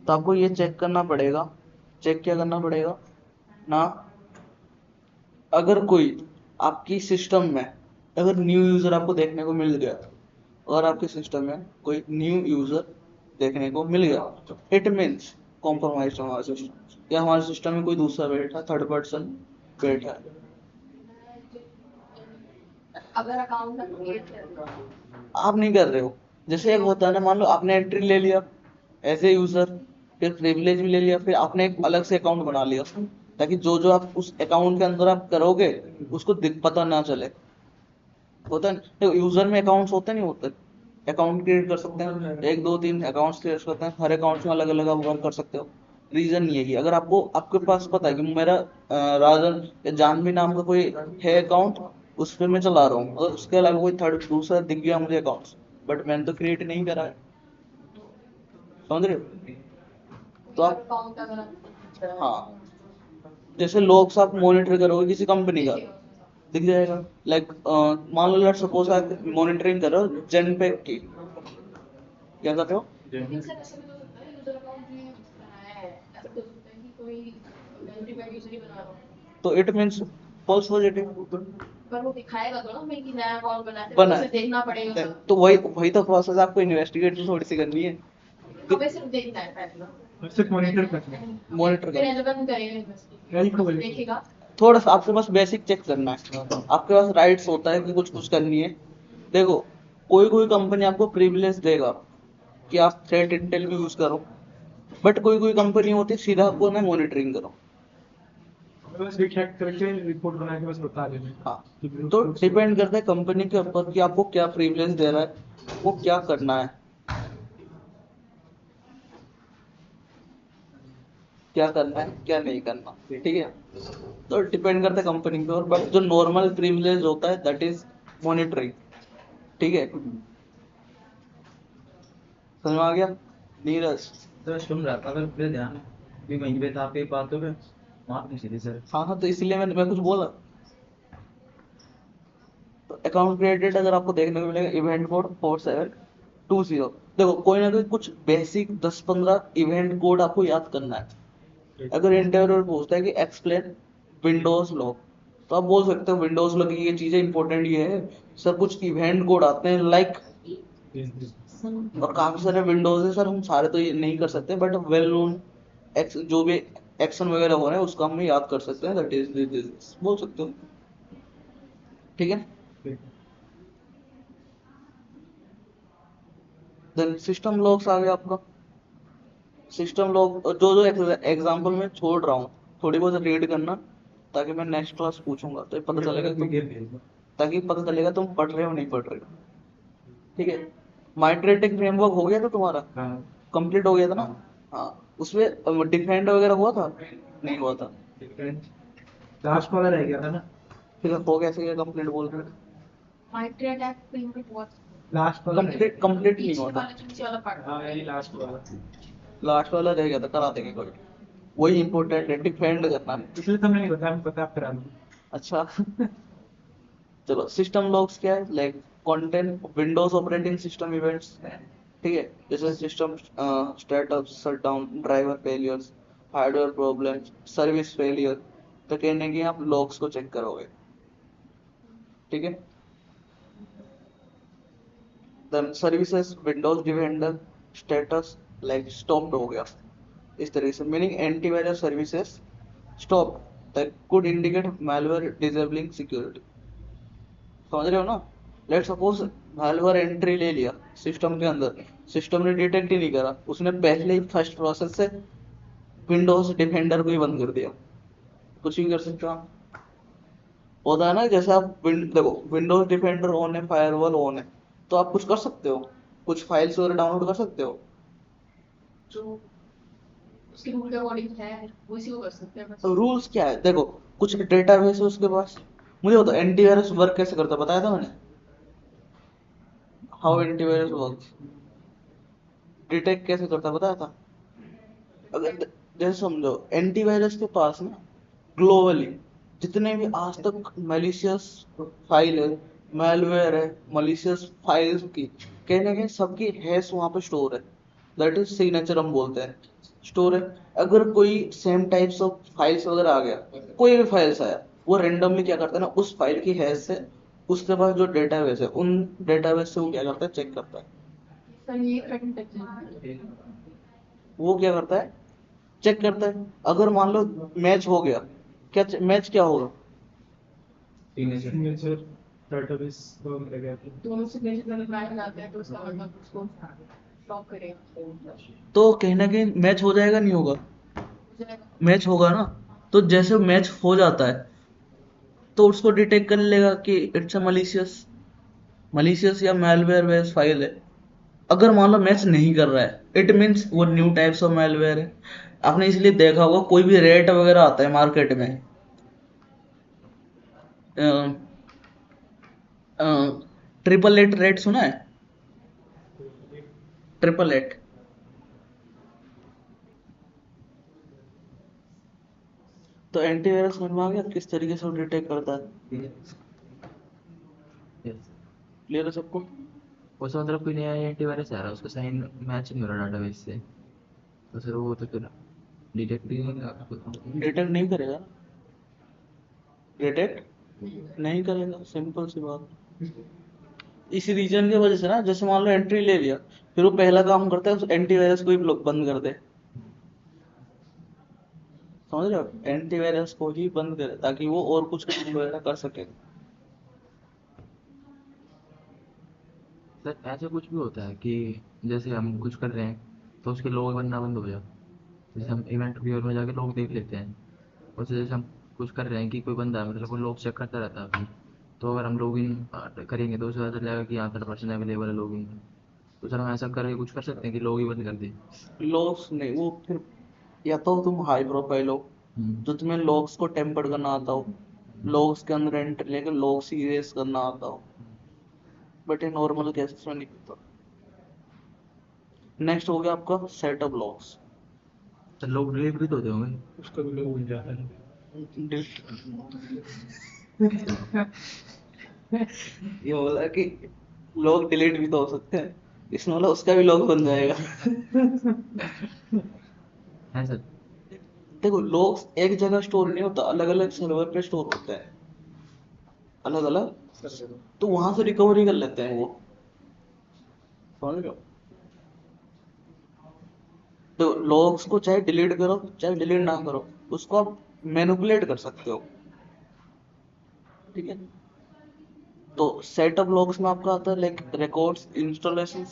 तो आपको ये चेक करना पड़ेगा, चेक क्या करना पड़ेगा ना, अगर कोई आपकी सिस्टम में अगर न्यू यूजर आपको देखने को मिल गया, और आपके सिस्टम में कोई न्यू यूजर देखने को मिल गया, इट मीन्स कॉम्प्रोमाइज हमारा सिस्टम, या हमारे सिस्टम में कोई दूसरा बैठा, थर्ड पर्सन बैठा है। अगर अकाउंट क्रिएट कर, आप नहीं कर रहे हो, जैसे एक होता है ना, मान लो आपने एंट्री ले लिया एज ए यूजर, फिर प्रिविलेज भी ले लिया, फिर आपने एक अलग से अकाउंट बना लिया, ताकि जो जो आप उस अकाउंट के अंदर आप करोगे उसको पता ना चले। होता है तो यूजर में अकाउंट्स होते नहीं होते, अकाउंट क्रिएट कर सकते हैं, एक दो तीन अकाउंट्स क्रिएट करते हैं, हर अकाउंट में अलग अलग आप वर्क कर सकते हो। रीजन ये है, अगर आपको आपके पास पता है कि मेरा राजन या जानवी नाम का कोई है अकाउंट, उस पर मैं चला रहा हूँ, और उसके अलावा कोई थर्ड दूसरा दिख गया मुझे अकाउंट्स, बट मैंने तो क्रिएट नहीं करा है, समझ रहे हो। तो आप, अकाउंट अगर हाँ, जैसे लोग आप मॉनिटर करोगे किसी कंपनी का, दिख जाएगा। लाइक मान लो लेट्स सपोज आप मॉनिटरिंग कर रहे हो जेनपेक की, क्या कर रहे हो, सर ऐसा भी तो सकता है यूजर अकाउंट जो बनाया है, ऐसा तो सकता है कि कोई वेरिफाइड यूजर ही बना रहा हो, तो इट मीन्स फॉल्स पॉजिटिव पर वो दिखाएगा तो ना भाई कि नया अकाउंट बना है, बना उसे है। देखना पड़ेगा। तो वही वही तो प्रोसेस आपको इन्वेस्टिगेट थोड़ी सी करनी है, हमें सिर्फ देखना है पहले ना, सिर्फ मॉनिटर करना है। मॉनिटर फिर करना, एज अपन करेंगे इन्वेस्टिगेट, वेरी देखेगा। थोड़ा सा आपके पास बेसिक चेक करना है, आपके पास राइट्स होता है कि कुछ कुछ करनी है। देखो, कोई कोई कंपनी आपको प्रिविलेज देगा कि आप थ्रेट इंटेल भी यूज करो, बट कोई कोई कंपनी होती है सीधा आपको ना मॉनिटरिंग करो। बस रिचेक करके रिपोर्ट बना के बस बता देना। हाँ, तो डिपेंड करता है कंपनी के ऊपर कि आपको क्या प्रिविलेज दे रहा है, वो क्या करना है, क्या करना है क्या नहीं करना, ठीक है। तो डिपेंड करता है कंपनी के ऊपर, बट जो नॉर्मल प्रिविलेज होता है दैट इज मॉनिटरिंग, ठीक है। समझ में आ गया नीरज। तो सुन रहा था, अगर मेरे ध्यान भी वहीं पे था, आपकी बातों पे मार नहीं सीधी सर। हाँ हाँ, तो इसलिए मैं कुछ बोला। तो अकाउंट क्रिएटेड अगर आपको देखने को मिलेगा इवेंट कोड 4720, देखो कोई ना कोई कुछ बेसिक 10-15 इवेंट कोड आपको याद करना है। अगर इंटरव्यूअर पूछता है कि एक्सप्लेन विंडोज लॉक, तो आप बोल सकते हो विंडोज लॉक की ये चीजें इंपॉर्टेंट ये है सर, कुछ इवेंट कोड आते हैं लाइक, और काफी सारे विंडोज है सर, हम सारे तो ये नहीं कर सकते, बट वेल नोन जो भी एक्शन वगैरह हो रहे हैं उसका हम याद कर सकते हैं, दैट इज दिस बोल सकते हो, ठीक है। देन सिस्टम लॉग्स आ गया आपका। सिस्टम लॉग जो जो एग्जांपल में छोड़ रहा हूँ थोड़ी बहुत रीड करना, ताकि मैं नेक्स्ट क्लास पूछूंगा तो पता चलेगा तुम, ताकि पता चलेगा तुम पढ़ रहे हो नहीं पढ़ रहे हो, ठीक है। माइट्रेटिक फ्रेमवर्क हो गया था तुम्हारा, कंप्लीट हो गया था ना। हाँ, उसमें डिफेंड वगैरह हुआ था, नहीं हुआ था, लास्ट वाला रह गया था ना। फिर हो कैसे गया कंप्लीट बोल रहे माइट्री अटैक फ्रेमवर्क बहुत लास्ट वाला कंप्लीट कंप्लीट नहीं पीछे हुआ था, वाला जो नीचे वाला पार्ट, हाँ यही लास्ट वाला, लास्ट वाला रह गया था, करा देंगे कोई, वही इंपॉर्टेंट है, डिफेंड करना है। इसलिए तो मैंने नहीं बताया, मैं पता आप करा दूँ। अच्छा चलो, सिस्टम लॉग्स क्या है, like content Windows operating system events, ठीक है, जैसे system startup, shutdown, driver failures, hardware problems, service failure, तो कहने की आप लॉग्स को चेक करोगे, ठीक है। Then services, Windows Defender status like stopped हो गया, इस तरीके से, meaning antivirus services stop that could indicate malware disabling security. समझ रहे हो ना? लेट सपोज malware एंट्री ले लिया सिस्टम के अंदर, सिस्टम ने डिटेक्ट ही नहीं करा, उसने पहले ही फर्स्ट प्रोसेस से विंडोज डिफेंडर को ही बंद कर दिया, कुछ भी कर सकते हो आप। होता है ना, जैसे आप देखो विंडोज डिफेंडर ऑन है, फायरवॉल ऑन है, तो आप कुछ कर सकते हो, कुछ फाइल्स वगैरह डाउनलोड कर सकते हो। जो उसके रूल के अकॉर्डिंग है वो इसी को कर सकते हैं बस। तो रूल्स क्या है, देखो कुछ डेटाबेस है उसके पास। मुझे बताओ एंटीवायरस वर्क कैसे करता है, बताया था मैंने, हाउ एंटीवायरस वर्क, डिटेक्ट कैसे करता है बताया था। अगर जैसे समझो एंटीवायरस के पास ना ग्लोबली जितने भी आज तक मलिशियस फाइल है, मैलवेयर है, मलिशियस फाइल्स की कहीं ना कहीं सबकी हैश वहां पे स्टोर है, दैट इज सिग्नेचर हम बोलते हैं, स्टोर है। अगर कोई सेम टाइप्स ऑफ फाइल्स वगैरह आ गया, कोई भी फाइल्स आया, वो रेंडमली क्या करता है ना, उस फाइल की हैश से उसके पास जो डेटाबेस है उन डेटाबेस से वो क्या करता है, चेक करता है। सर ये थ्रेट डिटेक्शन है। वो क्या करता है, चेक करता है। अगर मान लो मैच हो गया, क्या मैच क्या होगा, सिग्नेचर। सिग्नेचर डेटाबेस तो मिलेगा। दोनों सिग्नेचर अगर मैच जाते हैं तो उसका मतलब उसको स्टॉप करेगा। तो कहीं ना कहीं मैच हो जाएगा नहीं होगा, हो जाएगा। मैच होगा ना। तो जैसे मैच हो जाता है तो उसको डिटेक्ट कर लेगा कि इट्स अ मलिशियस, मलिशियस या मैलवेयर बेस्ड फाइल है। अगर मान लो मैच नहीं कर रहा है, इट मीन्स वो न्यू टाइप्स ऑफ मैलवेयर है। आपने इसलिए देखा होगा कोई भी रेट वगैरह आता है मार्केट में, ट्रिपल एट रेट सुना है, ट्रिपल एट। तो एंटीवायरस समझ में आ गया किस तरीके से वो डिटेक्ट करता है, यस। क्लियर है सबको? उसका मतलब कोई नया एंटीवायरस आ रहा है, उसका साइन मैच नहीं हो रहा डाटाबेस से, तो सर वो तो फिर डिटेक्ट ही नहीं करेगा। डिटेक्ट नहीं करेगा, डिटेक्ट नहीं करेगा, सिंपल सी बात। इसी रीजन की वजह से ना, जैसे मान लो एंट्री ले लिया, फिर वो पहला काम करता है उस एंटीवायरस को ही बंद कर दे। समझ रहे हो, एंटीवायरस को ही बंद करे ताकि वो और कुछ काम वगैरह कर सके। सर ऐसा कुछ भी होता है कि जैसे हम कुछ कर रहे हैं तो उसके लोग बनना बंद हो जाए, जैसे हम इवेंट व्यूअर में जाके लोग देख लेते हैं, और जैसे हम कुछ कर रहे हैं कि कोई बंदा है, मतलब वो लोग चेक करता रहता है अपनी, तो अगर हम लॉग इन करेंगे तो उसे पता चल जाएगा कि यहाँ पर पर्सन अवेलेबल है लॉग इन। तो सर हम ऐसा करके कुछ कर सकते हैं कि लोग ही बंद कर दें। लॉग्स नहीं, वो फिर या तो तुम हाई प्रोफाइल हो हम्म। जो तुम्हें लॉग्स को टेम्पर करना आता हो, लॉग्स के अंदर एंट्री लेकर लॉग्स इरेज करना आता हो, बट ये नॉर्मल केसेस में नहीं होता। नेक्स्ट हो गया आपका सेटअप लॉग्स। सर लोग डिलीट भी तो होते होंगे। उसका भी लोग भूल जाता है। ये बोला कि लॉग डिलीट भी तो हो सकते हैं, इसमें बोला उसका भी लॉग बन जाएगा। है सर। देखो लॉग्स एक जगह स्टोर नहीं होता, अलग अलग सर्वर पे स्टोर होता है, अलग अलग, तो वहां से रिकवरी कर लेते हैं वो। समझ रहे हो? तो लॉग्स को चाहे डिलीट करो चाहे डिलीट ना करो, उसको आप मैनिपुलेट कर सकते हो, ठीक है। तो सेटअप लॉग्स में आपका आता है लाइक रिकॉर्ड्स इंस्टॉलेशन।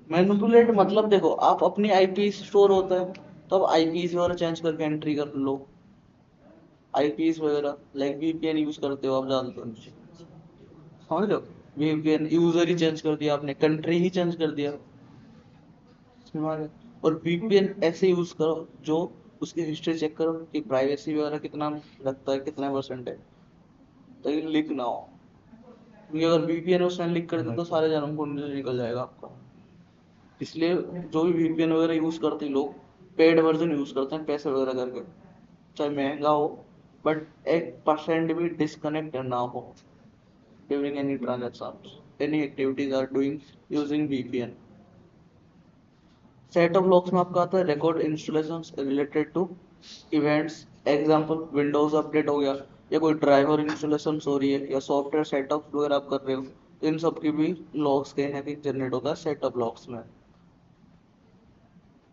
मैनिपुलेट मतलब देखो आप अपनी आईपी स्टोर होता है, तो आप आईपी वगैरह चेंज करके एंट्री कर लो, आईपी वगैरह लाइक वीपीएन यूज करते हो आप ज्यादातर, समझ रहे हो? वीपीएन यूजर ही चेंज कर दिया आपने, कंट्री ही चेंज कर दिया, समझ रहे हो? और वीपीएन ऐसे यूज करो जो उसकी हिस्ट्री चेक करो कि प्राइवेसी वगैरह कितना लगता है, कितना परसेंट है, तो ये लीक ना हो, क्योंकि अगर वीपीएन उसने लीक कर दिया तो सारे जन्म कुंडली से निकल जाएगा आपका। इसलिए जो भी वीपीएन वगैरह यूज करते हैं लोग पेड वर्जन यूज करते हैं पैसे वगैरह करके, चाहे महंगा हो, बट 1% भी डिस्कनेक्ट ना हो during any transactions, any activities are doing using VPN। Set of logs में आपका आता है record installations related to events, example Windows update हो गया, या कोई ड्राइवर इंस्टॉलेशन हो रही है, या सॉफ्टवेयर सेटअप वगैरह आप कर रहे हो, इन सब की भी लॉग्स कहीं ना कहीं जनरेट होता है सेटअप लॉग्स में।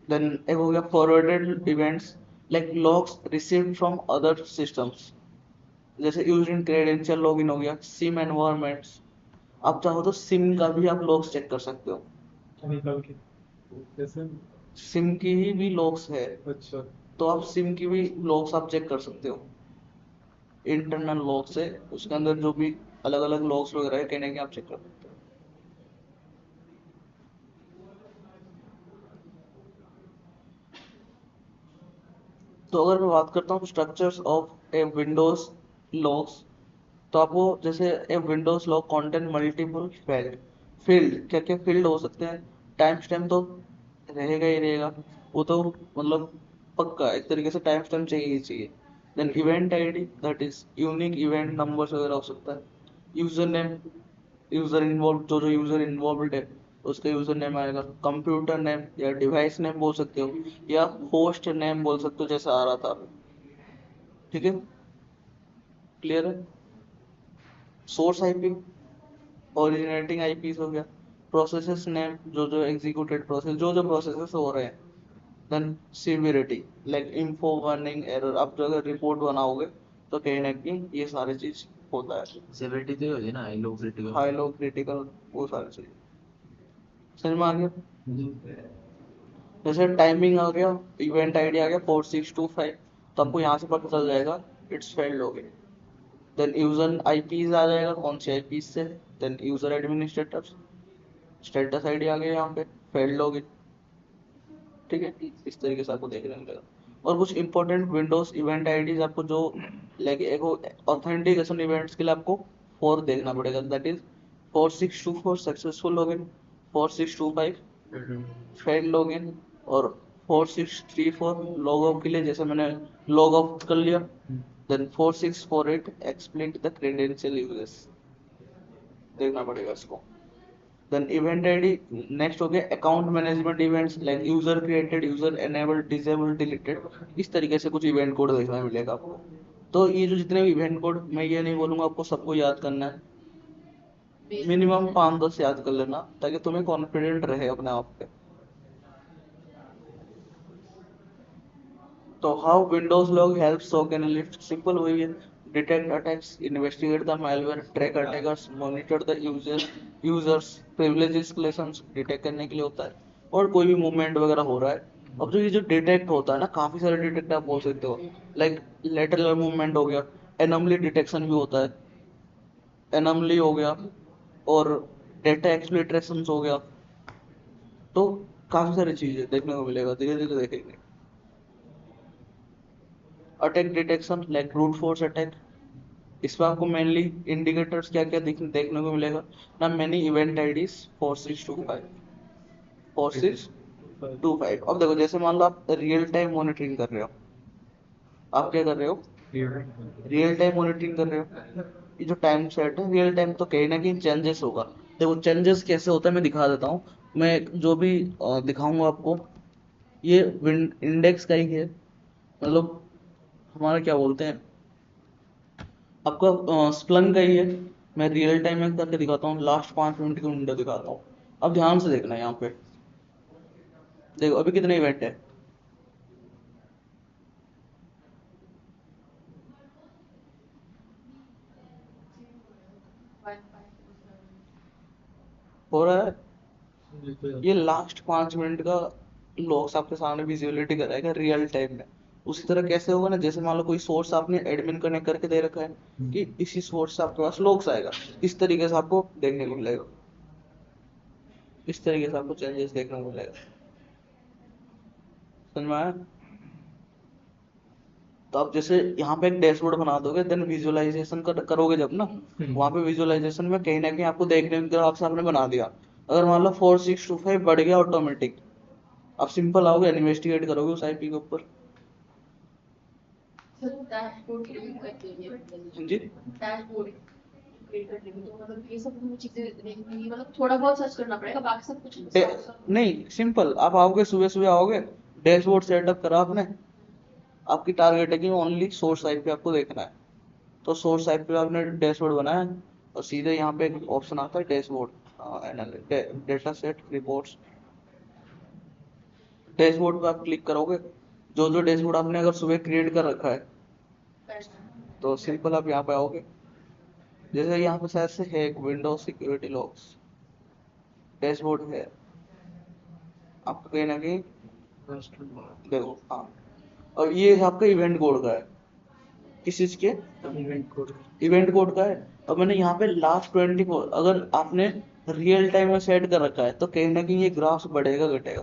देन एक हो गया forwarded events, like logs received from other systems, जैसे यूज इन क्रेडेंशियल लॉगिन हो गया, सिम एनवायरमेंट्स। आप चाहो तो सिम का भी आप लॉग्स चेक कर सकते हो, निकाल के जैसे सिम की ही भी लॉग्स है, अच्छा तो आप सिम की भी लॉग्स आप चेक कर सकते हो। इंटरनल लॉग्स है, उसके अंदर जो भी अलग अलग लॉग्स वगैरह है कहने के आप चेक कर सकते हो। तो अगर मैं बात करता हूँ structures of a Windows logs, तो आपको जैसे a Windows log content multiple field, क्या क्या फील्ड हो सकते हैं। टाइम स्टैम्प तो रहेगा ही रहेगा, वो तो मतलब पक्का एक तरीके से टाइम स्टैम्प चाहिए ही चाहिए। Then event ID, that is unique event numbers वगैरह हो सकता है। यूजर नेम, यूजर इन्वॉल्व, जो जो यूजर इन्वॉल्व है उसका यूजर नेम आएगा। कंप्यूटर नेम या डिवाइस नेम बोल सकते हो, या होस्ट नेम बोल सकते हो, जैसे आ रहा था। ठीक है, क्लियर है। सोर्स आईपी, ओरिजिनेटिंग आईपीस हो गया। प्रोसेसेस नेम, जो जो एग्जीक्यूटेड प्रोसेस, जो जो प्रोसेसेस हो रहे हैं। Then severity, like info, warning, error. आप जो अगर रिपोर्ट बनाओगे तो कहीं ना कहीं ये सारी चीज होता है। सेवरिटी तो ये होती है ना, high low critical. High low critical, वो सारी चीज समझ में आ गया। जैसे टाइमिंग आ गया, इवेंट आईडी आ गया 4625, तो आपको यहाँ से पता चल जाएगा इट्स फेल्ड हो गया। देन यूजर आईपीज आ जाएगा, कौन सी आईपीज से। Then user administrator, status ID आ गया यहाँ पे, फेल्ड हो गई। ठीक है, इस तरीके से आपको देखने मिलेगा। और कुछ इंपॉर्टेंट विंडोज इवेंट आईडीज आपको जो लेके एक ऑथेंटिकेशन इवेंट्स के लिए आपको 4 देखना पड़ेगा, that is 4624 successful login, 4625 failed login, और 4634 लॉग ऑफ के लिए, जैसे मैंने लॉग ऑफ कर लिया। Then 4648 explain the credential uses, देखना पड़ेगा इसको। देन इवेंट आईडी, नेक्स्ट हो गया account management events, like user created, user enabled, disabled, deleted. इस तरीके से कुछ इवेंट कोड देखने को मिलेगा आपको। तो ये जो जितने भी इवेंट कोड, मैं ये नहीं बोलूंगा आपको सबको याद करना है, मिनिमम 5-10 याद कर लेना, ताकि तुम्हें कॉन्फिडेंट रहे अपने आप पे। तो how Windows log help SOC analyst, simple वही है। Detect attacks, investigate the malware, track attackers, monitor the users, privilege escalations detect करने के लिए होता है। और कोई भी मूवमेंट वगैरह हो रहा है। अब जो ये जो डिटेक्ट होता है ना, काफी सारे डिटेक्ट आप बोल सकते हो, लाइक लेटरल मूवमेंट हो गया, एनोमली डिटेक्शन भी होता है, एनोमली हो गया, और डेटा एक्सप्लिट्रेशन हो गया। तो काफी सारी चीजें देखने को मिलेगा, धीरे धीरे देखेंगे। Attack detection, like brute force attack, इसमें आपको मेनली इंडिकेटर्स क्या क्या देखने को मिलेगा ना। Many event IDs 4625, 4625। अब देखो, जैसे मान लो आप रियल टाइम मॉनिटरिंग कर रहे हो, आप क्या कर रहे हो, रियल टाइम मॉनिटरिंग कर रहे हो। ये जो टाइम सेट है रियल टाइम, तो कहीं ना कहीं चेंजेस होगा। देखो चेंजेस कैसे होता है मैं दिखा देता हूँ। मैं जो भी दिखाऊंगा आपको, ये इंडेक्स का ही है, मतलब हमारा क्या बोलते हैं, आपका स्प्लंग का ही है। मैं रियल टाइम में करके दिखाता हूँ, लास्ट 5 मिनट की विंडो दिखाता हूँ। अब ध्यान से देखना है यहाँ पे, देखो अभी कितने इवेंट है। हो रहा है, ये लास्ट 5 मिनट का लॉग्स आपके सामने विजिबिलिटी कराएगा रियल टाइम में। उसी तरह कैसे होगा ना, जैसे मान लो कोई सोर्स आपने एडमिन कनेक्ट करके दे रखा है, कि इसी सोर्स से आपके पास लॉग्स आएगा, इस तरीके से आपको देखने को मिलेगा, इस तरीके से आपको चेंजेस देखने को मिलेगा। समझ में आया। तो आप जैसे यहाँ पे एक डैशबोर्ड बना दोगे, देन विजुअलाइजेशन करोगे जब ना, वहाँ पे विजुअलाइजेशन में कहीं ना कहीं आपको देखने को आपसे आपने बना दिया। अगर मान लो 4625 बढ़ गया ऑटोमेटिक, आप सिंपल आओगे इन्वेस्टिगेट करोगे उस आईपी के ऊपर। डैशबोर्ड क्रिएट करके हाँ जी, डैशबोर्ड क्रिएट करने में तो मतलब ये सब हमें चीजें देखने की मतलब थोड़ा बहुत सर्च करना पड़ेगा, बाकी सब कुछ नहीं सिंपल, आप आओगे सुबह सुबह आओगे, डैशबोर्ड सेटअप करा आपने, आपकी टारगेट है कि ओनली सोर्स आईपी आपको देखना है। तो सोर्स आईपी पे आपने डैशबोर्ड बनाया, और सीधे यहाँ पे एक ऑप्शन आता है dashboard, data set reports. Dashboard पे आप क्लिक करोगे, जो जो डैशबोर्ड आपने अगर सुबह क्रिएट कर रखा है पैसा तो सिंपल आप यहाँ पे आओगे। जैसे यहाँ पे शायद से है एक विंडो सिक्योरिटी लॉग्स डैशबोर्ड है, आपको कहीं ना कहीं देखो। हाँ, और ये आपका इवेंट कोड का है। किस चीज के? इवेंट कोड इवेंट कोड का है। और मैंने यहाँ पे लास्ट 24, अगर आपने रियल टाइम में सेट कर रखा है तो कहीं ना कहीं ये ग्राफ बढ़ेगा घटेगा,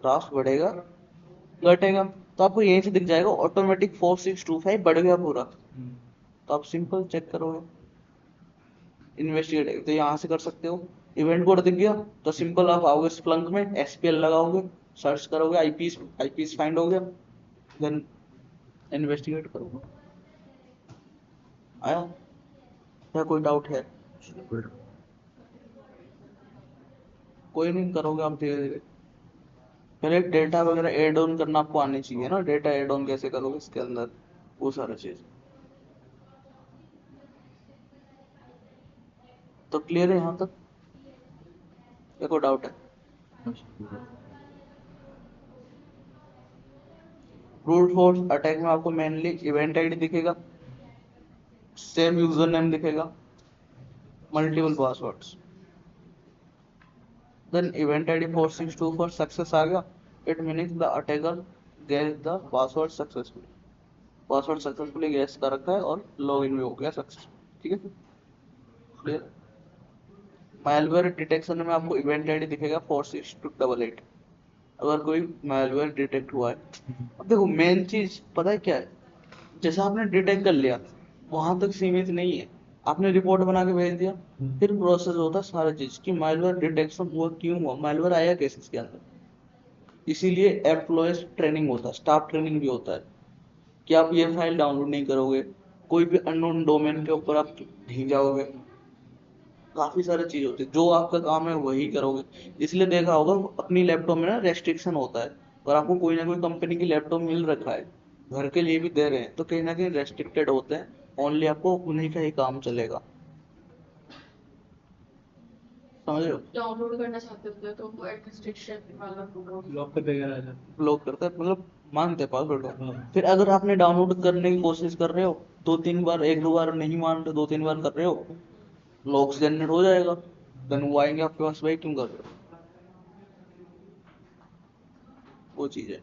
ग्राफ बढ़ेगा घटेगा। तो आपको यहीं से दिख जाएगा ऑटोमेटिक 4625 बढ़ गया पूरा। तो आप सिंपल चेक करोगे इन्वेस्टिगेट तो यहाँ से कर सकते हो। इवेंट कोड दिख गया तो सिंपल आप आओगे स्प्लंक में, एसपीएल लगाओगे, सर्च करोगे, आईपीस फाइंड हो गया, देन इन्वेस्टिगेट करोगे। आया या कोई डाउट है? कोई नहीं, करोगे आप धीरे धीरे। पहले डेटा वगैरह एड ऑन करना आपको आनी चाहिए ना, डेटा एड ऑन कैसे करोगे इसके अंदर, वो सारा चीज। तो क्लियर है यहाँ तक या कोई डाउट है? ब्रूट फोर्स अटैक में आपको मेनली इवेंट आईडी दिखेगा, सेम यूजर नेम दिखेगा, multiple passwords, then event ID 4624 success आ गया, it meaning the attacker guess the password successfully, password successfully guess कर रखा है और लॉगिन भी हो गया सक्सेस। ठीक है, क्लियर। मैलवेयर डिटेक्शन में आपको इवेंट आईडी दिखेगा 46288 अगर कोई मैलवेयर डिटेक्ट हुआ है। अब देखो मेन चीज पता है क्या है, जैसे आपने डिटेक्ट कर लिया वहां तक सीमित नहीं है, आपने रिपोर्ट बना के भेज दिया, फिर प्रोसेस होता है सारा चीज कि मैलवेयर डिटेक्शन हुआ, क्यों हुआ, मैलवेयर आया कैसे इसके अंदर। इसीलिए एम्प्लॉयज ट्रेनिंग होता है, स्टाफ ट्रेनिंग भी होता है कि आप ये फाइल डाउनलोड नहीं करोगे, कोई भी अननोन डोमेन के ऊपर आप नहीं जाओगे, काफी सारी चीज होती है, जो आपका काम है वही करोगे। इसलिए देखा होगा अपनी लैपटॉप में ना रेस्ट्रिक्शन होता है, और आपको कोई ना कोई कंपनी की लैपटॉप मिल रखा है, घर के लिए भी दे रहे हैं, तो कहीं ना कहीं रेस्ट्रिक्टेड होते हैं, ओनली आपको उन्हीं का ही काम चलेगा। समझ रहे हो? डाउनलोड करना चाहते हो तो वो एडमिनिस्ट्रेशन वाला प्रोग्राम लॉक कर देगा राजा। ब्लॉक करता है, मतलब मांगते हैं पासवर्ड। हाँ। फिर अगर आपने डाउनलोड करने की कोशिश कर रहे हो, दो तीन बार, एक दो बार नहीं मान रहे, दो तीन बार कर रहे हो, लॉक्स जनरेट हो जाएगा, देन वो आएंगे आपके पास, भाई क्यों कर रहे हो, वो चीज है।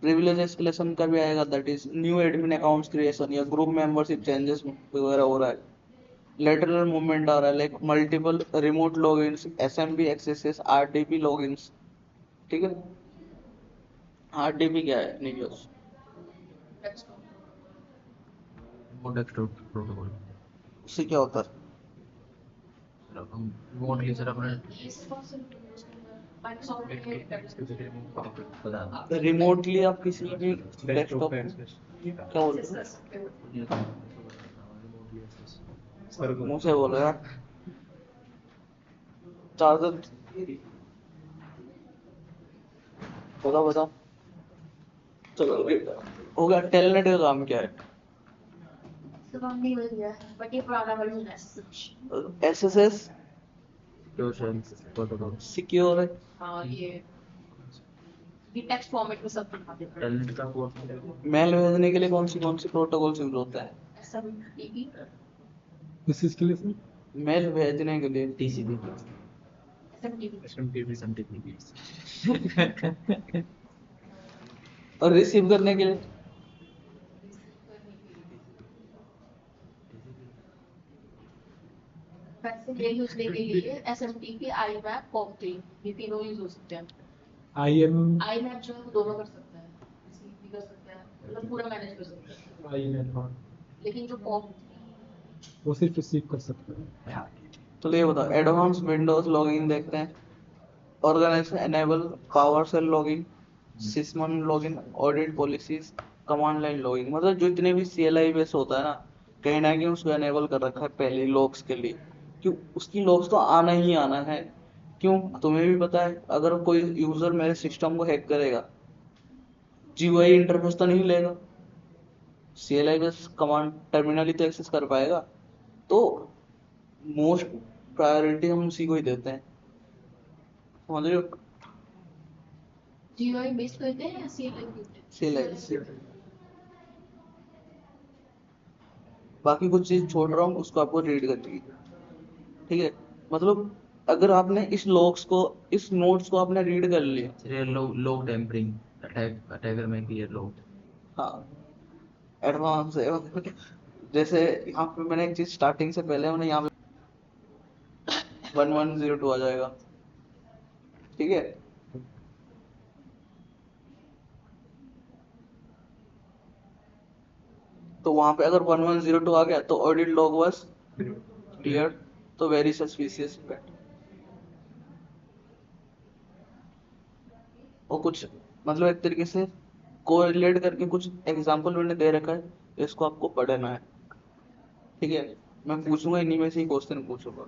प्रिविलेज एस्केलेशन का भी आएगा, that is new admin accounts creation या ग्रुप मेंबरशिप चेंजेस वगैरह हो रहा है, लेटरल मूवमेंट आ रहा है, like multiple remote logins, SMB axes, RDP logins. ठीक है, आरडीपी क्या है निकल्स? Desktop protocol. उससे क्या होता है? हम रिमोटली सर अपने माइक्रोसॉफ्ट बता रिमोटली आप किसी भी डेस्कटॉप डेस्कटॉप पे में एक्सेस क्या बोलते हैं? सर मुंह से बोलो यार, चार्जर बताओ बताओ। चलो हो गया। टेलनेट का काम क्या है? बट ये पुराना वर्जन है। SSH secure shell protocol. Secure है। हाँ ये टेक्स्ट फॉर्मेट में सब दिखा देता है। टेलनेट का कोड मेल भेजने के लिए कौन सी प्रोटोकॉल यूज होता है? SMTP किस चीज के लिए सर? मेल भेजने के लिए टीसीपी SMTP एसएमटीपी और रिसीव करने के लिए वैसे ये यूजने के लिए SMTP IMAP POP3 ये तीनों यूज हो सकते हैं। IM IMAP जो है वो दोनों कर सकता है, रिसीव भी कर सकता है, मतलब पूरा मैनेज कर सकता है। IM हाँ, लेकिन जो POP वो सिर्फ रिसीव कर सकता है। तो ये बताओ, एडवांस विंडोज लॉगिन देखते हैं, organisation enable PowerShell login, Sysmon login, audit policies, command line login, मतलब जो जितने भी सीएलआई बेस होता है ना कहीं उसको एनेबल कर रखा है पहले लॉग्स के लिए, क्यों? उसकी लॉग्स तो आना ही आना है। क्यों? तुम्हें भी पता है अगर कोई यूजर मेरे सिस्टम को हैक करेगा, जीयूआई इंटरफेस तो नहीं लेगा, सीएलआई बेस कमांड टर्मिनल ही तो एक्सेस कर पाएगा। तो मोस्ट प्रायोरिटी हम उसी को ही देते हैं, समझ रहे हो? GUI बेस करते हैं या CLI CLI। बाकी कुछ चीज छोड़ रहा हूँ, उसको आपको रीड करनी है, ठीक है। मतलब अगर आपने इस लॉग्स को, इस नोट्स को आपने रीड कर लिया, चलिए लोग टेम्परिंग अटैकर में क्लियर लोग। हाँ एडवांस है। जैसे यहाँ पे मैंने एक चीज स्टार्टिंग से पहले मैंने यहाँ पे 1102 आ जाएगा, ठीक है। तो वहां पे अगर 1102 आ गया तो ऑडिट लॉग वाज क्लियर, तो वेरी सस्पिशियस इवेंट। और कुछ मतलब एक तरीके से कोरिलेट करके कुछ एग्जांपल मैंने दे रखा है, इसको आपको पढ़ना है, ठीक है। मैं पूछूंगा इन्हीं में से ही क्वेश्चन पूछूंगा,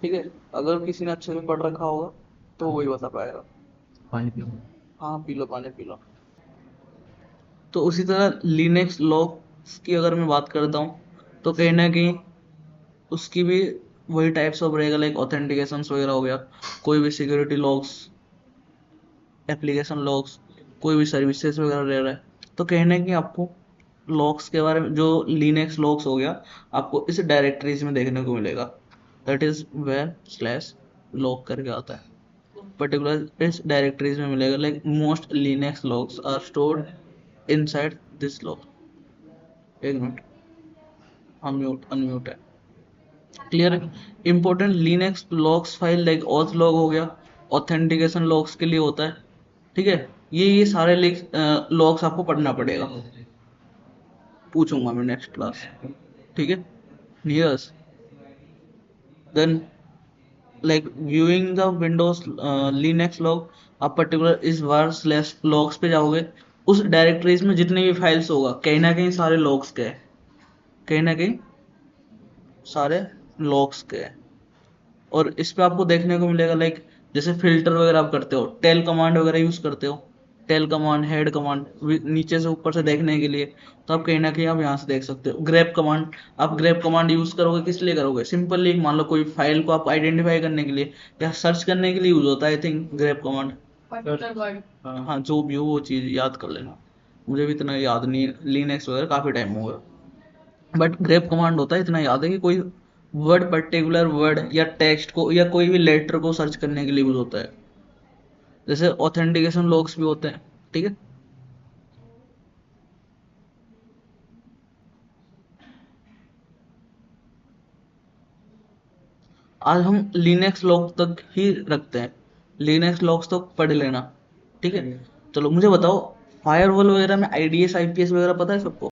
ठीक है। अगर किसी ने अच्छे से पढ़ रखा होगा तो वही बता पाएगा। पानी पियो। हाँ पी लो, पानी पी लो। तो उसी तरह लिनक्स लॉग्स की अगर मैं बात करता हूँ तो कहीं ना कहीं उसकी भी वही टाइप्स ऑफ रहेगा, लाइक ऑथेंटिकेशंस वगैरह हो गया, कोई भी सिक्योरिटी लॉग्स, एप्लीकेशन लॉग्स, कोई भी सर्विसेज वगैरह रह रहा है, तो कहीं ना कहीं आपको लॉग्स के बारे में, जो लिनक्स लॉग्स हो गया, आपको इस डायरेक्टरीज में देखने को मिलेगा। That is where slash log करके आता है, पर्टिकुलर इस डायरेक्टरीज में मिलेगा। Like most Linux logs are stored inside this log. एक मिनट, अनम्यूट अनम्यूट है, क्लियर है। Important Linux logs file like auth log हो गया, ऑथेंटिकेशन लॉग्स के लिए होता है, ठीक है। ये सारे लॉग्स आपको पढ़ना पड़ेगा, पूछूंगा मैं नेक्स्ट क्लास, ठीक है। Yes, then like viewing the Windows Linux log, आप पर्टिकुलर इस बार स्लैश लॉग्स पे जाओगे, उस डायरेक्टरीज में जितने भी फाइल्स होगा कहीं ना कहीं सारे लॉग्स के हैं, कहीं ना कहीं सारे लॉग्स के हैं। और इस पे आपको देखने को मिलेगा, लाइक जैसे फिल्टर वगैरह आप करते हो, टेल कमांड वगैरह यूज करते हो, टेल कमांड, हेड कमांड, नीचे से ऊपर से देखने के लिए, तो आप कहीं ना कहीं आप यहाँ से देख सकते हो। ग्रेप कमांड, आप ग्रेप कमांड यूज करोगे किस लिए करोगे, सिंपली मान लो कोई फाइल को आप आइडेंटिफाई करने के लिए या सर्च करने के लिए यूज होता है, I think grep command. Particular word. हाँ जो भी हो वो चीज याद कर लेना, मुझे भी इतना याद नहीं है, लिनक्स वगैरह काफी टाइम हो गया, बट ग्रेप कमांड होता है इतना याद है कि कोई वर्ड, पर्टिकुलर वर्ड या टेक्स्ट को या कोई भी लेटर को सर्च करने के लिए यूज होता है। जैसे ऑथेंटिकेशन लॉग्स भी होते हैं, ठीक है। आज हम लिनक्स लॉग तक ही रखते हैं, लिनक्स लॉग्स तक पढ़ लेना, ठीक है। चलो मुझे बताओ, फायरवॉल वगैरह में आईडीएस आईपीएस वगैरह पता है सबको?